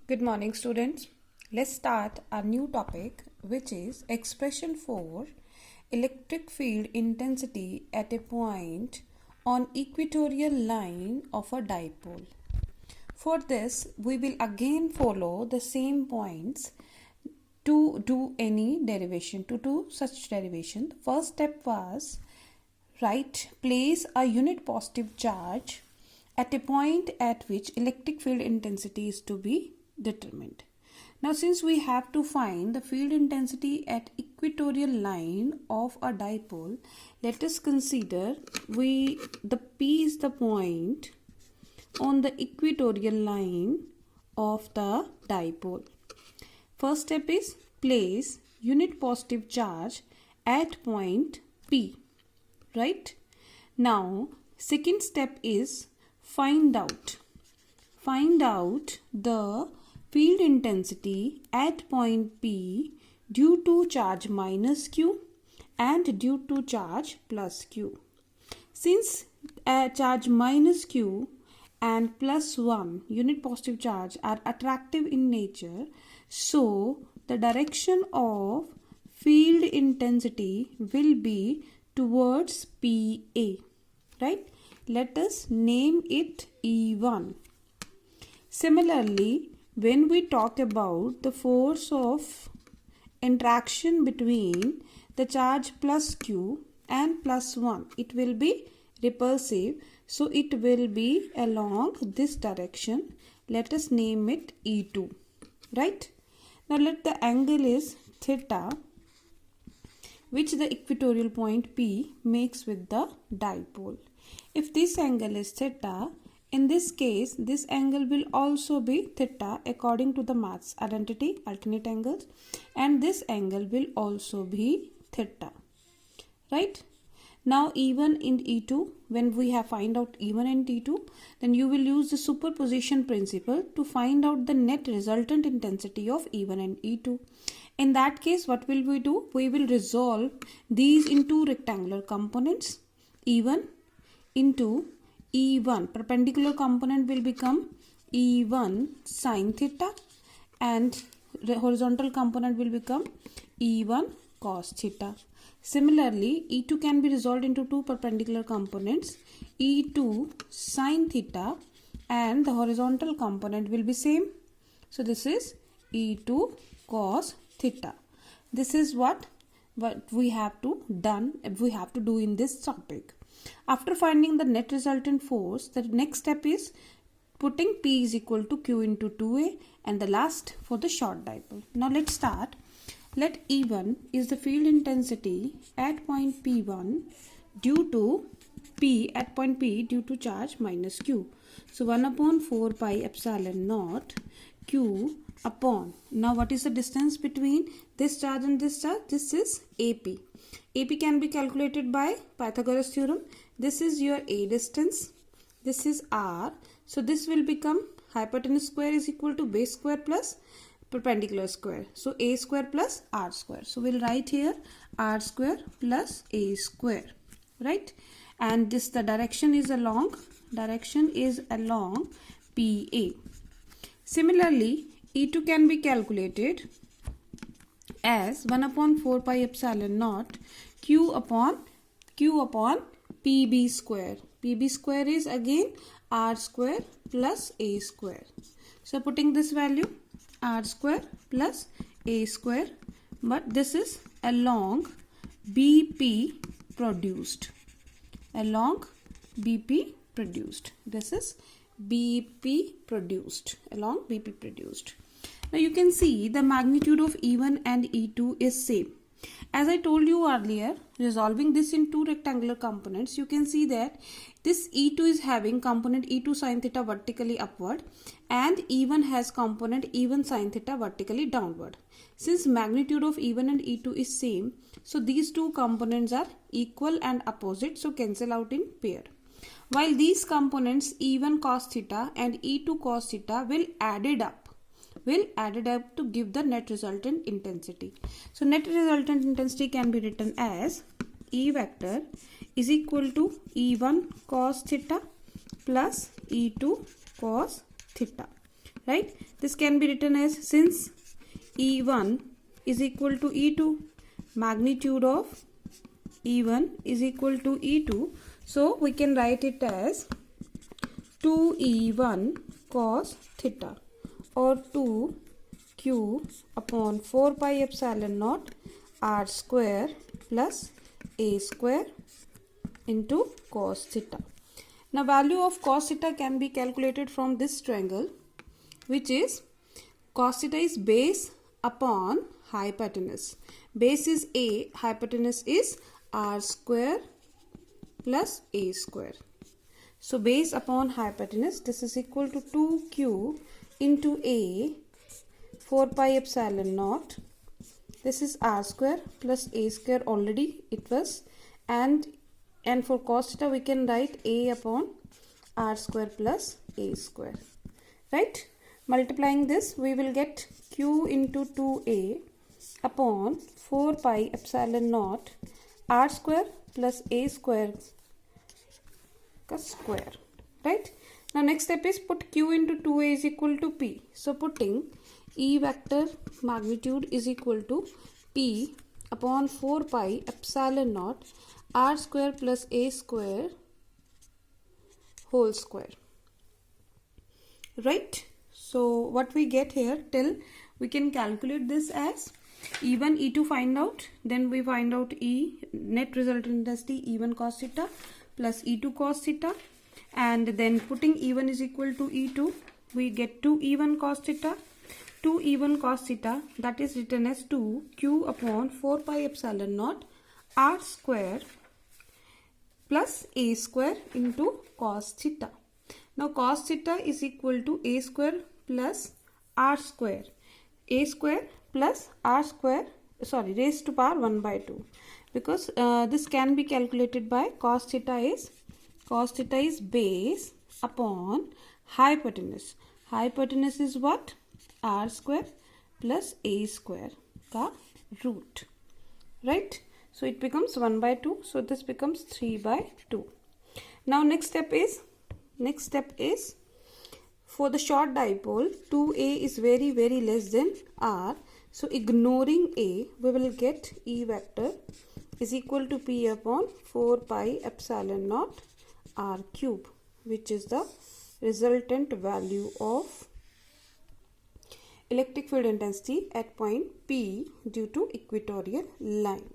Good morning, students. Let's start our new topic, which is expression for electric field intensity at a point on equatorial line of a dipole. For this, we will again follow the same points to do any derivation, to do such derivation. The first step was place a unit positive charge at a point at which electric field intensity is to be determined. Now, since we have to find the field intensity at equatorial line of a dipole, let us consider the P is the point on the equatorial line of the dipole. First step is place unit positive charge at point P, right? Now, second step is find out the field intensity at point P due to charge minus Q and due to charge plus Q. Since charge minus Q and plus 1 unit positive charge are attractive in nature, so the direction of field intensity will be towards PA, right? Let us name it E1. Similarly, when we talk about the force of interaction between the charge plus Q and plus 1, it will be repulsive, so it will be along this direction. Let us name it E2, right? Now let the angle is theta, which the equatorial point P makes with the dipole. If this angle is theta, in this case, this angle will also be theta according to the maths identity, alternate angles, and this angle will also be theta, right? Now, E1 and E2, when we have find out E1 and E2, then you will use the superposition principle to find out the net resultant intensity of E1 and E2. In that case, what will we do? We will resolve these into rectangular components. E1 into E1 perpendicular component will become E1 sine theta and the horizontal component will become E1 cos theta. Similarly, E2 can be resolved into two perpendicular components, E2 sine theta and the horizontal component will be same. So this is E2 cos theta. This is what we have to do in this topic. After finding the net resultant force, the next step is putting P is equal to Q into 2A and the last for the short dipole. Now let's start. Let E1 is the field intensity at point P1 due to P at point P due to charge minus Q. So 1 upon 4 pi epsilon naught Q upon. Now what is the distance between this charge and this charge? This is AP. AP can be calculated by Pythagoras theorem. This is your A distance. This is R. So this will become hypotenuse square is equal to base square plus perpendicular square. So A square plus R square. So we'll write here R square plus A square, right? And this the direction is along PA. Similarly, E2 can be calculated as 1 upon 4 pi epsilon naught Q upon PB square. PB square is again R square plus A square. So putting this value R square plus A square, but this is along BP produced. This is BP produced along BP produced. Now you can see the magnitude of E1 and E2 is same. As I told you earlier, resolving this in two rectangular components, you can see that this E2 is having component E2 sin theta vertically upward and E1 has component E1 sin theta vertically downward. Since magnitude of E1 and E2 is same, so these two components are equal and opposite, so cancel out in pair. While these components E1 cos theta and E2 cos theta will added up to give the net resultant intensity. So net resultant intensity can be written as E vector is equal to E1 cos theta plus E2 cos theta, right? This can be written as, since E1 is equal to E2, magnitude of E1 is equal to E2, so we can write it as 2E1 cos theta, or 2Q upon 4 pi epsilon naught R square plus A square into cos theta. Now value of cos theta can be calculated from this triangle, which is cos theta is base upon hypotenuse. Base is A, hypotenuse is R square plus A square. So base upon hypotenuse, this is equal to 2Q into A 4 pi epsilon naught. This is R square plus A square, already it was, and for cos theta we can write A upon R square plus A square, right? Multiplying this, we will get Q into 2A upon 4 pi epsilon naught R square plus A square square, right? Now next step is put Q into 2A is equal to P. So putting E vector magnitude is equal to P upon 4 pi epsilon naught R square plus A square whole square, right? So what we get here, till we can calculate this as E1, E2 find out, then we find out E net resultant intensity E1 cos theta plus E2 cos theta, and then putting E1 is equal to E2, we get 2 E1 cos theta. 2 E1 cos theta, that is written as 2 Q upon 4 pi epsilon naught R square plus A square into cos theta. Now cos theta is equal to A square plus R square. A square plus R square, sorry, raised to power 1 by 2, because this can be calculated by cos theta is base upon hypotenuse. Hypotenuse is what? R square plus A square ka root, right? So it becomes 1 by 2, so this becomes 3 by 2. Now next step is for the short dipole, 2A is very less than R. So ignoring A, we will get E vector is equal to P upon 4 pi epsilon naught R cube, which is the resultant value of electric field intensity at point P due to equatorial line.